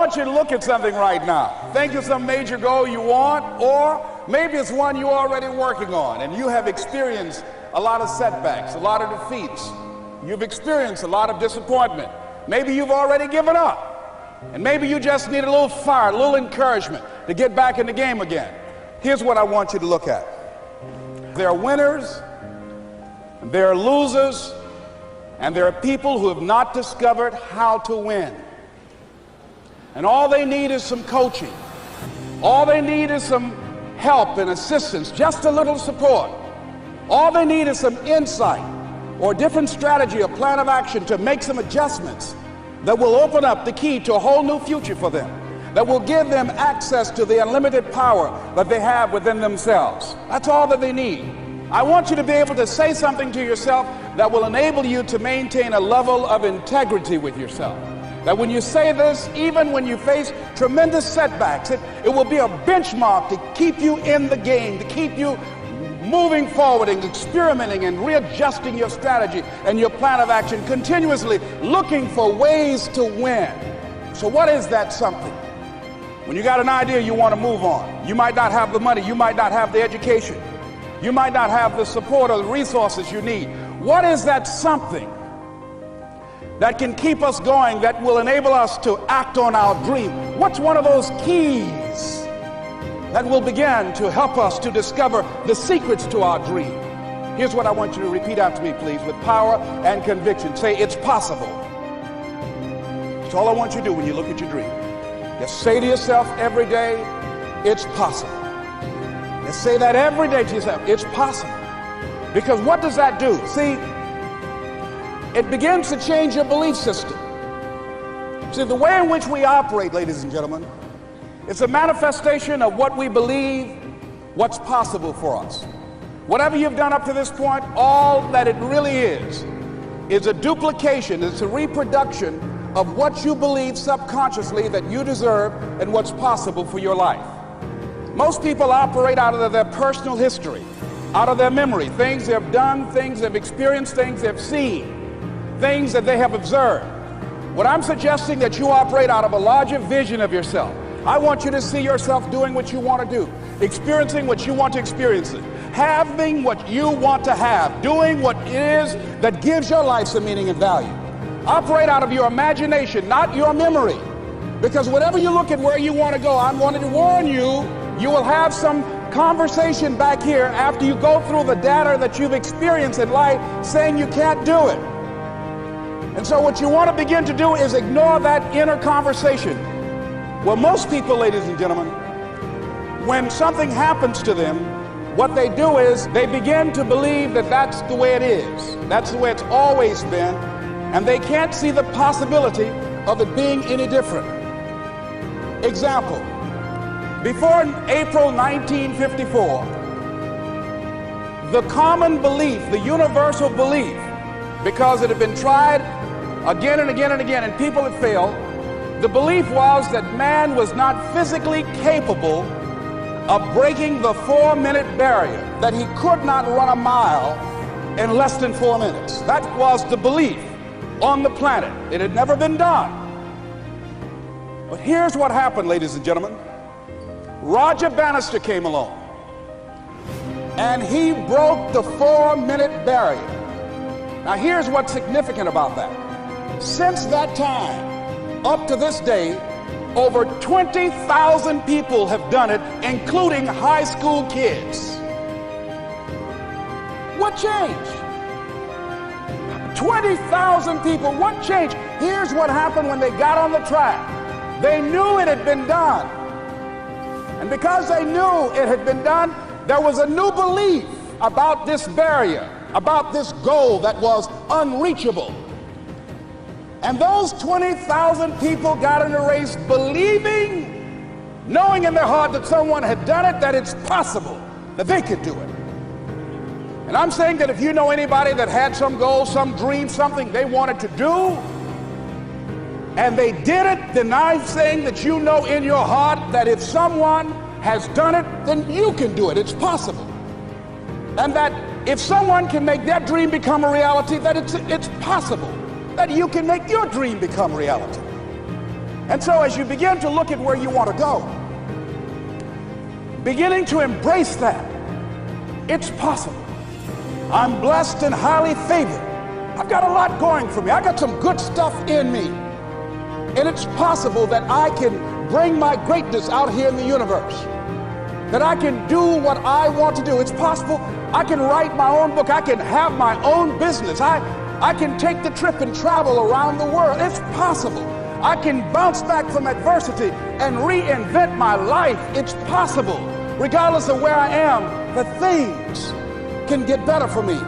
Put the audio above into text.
want you to look at something right now. Think of some major goal you want, or maybe it's one you're already working on and you have experienced a lot of setbacks, a lot of defeats. You've experienced a lot of disappointment. Maybe you've already given up. And maybe you just need a little fire, a little encouragement to get back in the game again. Here's what I want you to look at. There are winners, there are losers, and there are people who have not discovered how to win. And all they need is some coaching. All they need is some help and assistance, just a little support. All they need is some insight or a different strategy, a plan of action to make some adjustments that will open up the key to a whole new future for them, that will give them access to the unlimited power that they have within themselves. That's all that they need. I want you to be able to say something to yourself that will enable you to maintain a level of integrity with yourself. That when you say this, even when you face tremendous setbacks, it will be a benchmark to keep you in the game, to keep you moving forward and experimenting and readjusting your strategy and your plan of action, continuously looking for ways to win. So what is that something? When you got an idea you want to move on, you might not have the money, you might not have the education, you might not have the support or the resources you need. What is that something that can keep us going, that will enable us to act on our dream? What's one of those keys that will begin to help us to discover the secrets to our dream? Here's what I want you to repeat after me, please, with power and conviction. Say, it's possible. That's all I want you to do when you look at your dream. Just say to yourself every day, it's possible. Just say that every day to yourself, it's possible. Because what does that do? See, it begins to change your belief system. See, the way in which we operate, ladies and gentlemen, it's a manifestation of what we believe, what's possible for us. Whatever you've done up to this point, all that it really is a duplication, it's a reproduction of what you believe subconsciously that you deserve and what's possible for your life. Most people operate out of their personal history, out of their memory, things they've done, things they've experienced, things they've seen, things that they have observed. What I'm suggesting that you operate out of a larger vision of yourself. I want you to see yourself doing what you want to do, experiencing what you want to experience, having what you want to have, doing what it is that gives your life some meaning and value. Operate out of your imagination, not your memory. Because whenever you look at where you want to go, I wanted to warn you, you will have some conversation back here after you go through the data that you've experienced in life saying you can't do it. And so what you want to begin to do is ignore that inner conversation. Well, most people, ladies and gentlemen, when something happens to them, what they do is they begin to believe that that's the way it is. That's the way it's always been. And they can't see the possibility of it being any different. Example, before April 1954, the common belief, the universal belief, because it had been tried again and again and again and people had failed, the belief was that man was not physically capable of breaking the 4-minute barrier, that he could not run a mile in less than 4 minutes. That was the belief on the planet. It had never been done. But here's what happened, ladies and gentlemen. Roger Bannister came along, and he broke the 4-minute barrier. Now here's what's significant about that. Since that time, up to this day, over 20,000 people have done it, including high school kids. What changed? 20,000 people, what changed? Here's what happened when they got on the track. They knew it had been done. And because they knew it had been done, there was a new belief about this barrier, about this goal that was unreachable. And those 20,000 people got in a race believing, knowing in their heart that someone had done it, that it's possible, that they could do it. And I'm saying that if you know anybody that had some goal, some dream, something they wanted to do, and they did it, then I'm saying that you know in your heart that if someone has done it, then you can do it. It's possible. And that if someone can make their dream become a reality, that it's possible that you can make your dream become reality. And so as you begin to look at where you want to go, beginning to embrace that, it's possible. I'm blessed and highly favored. I've got a lot going for me. I got some good stuff in me. And it's possible that I can bring my greatness out here in the universe. That I can do what I want to do. It's possible I can write my own book. I can have my own business. I can take the trip and travel around the world. It's possible. I can bounce back from adversity and reinvent my life. It's possible. Regardless of where I am, the things can get better for me.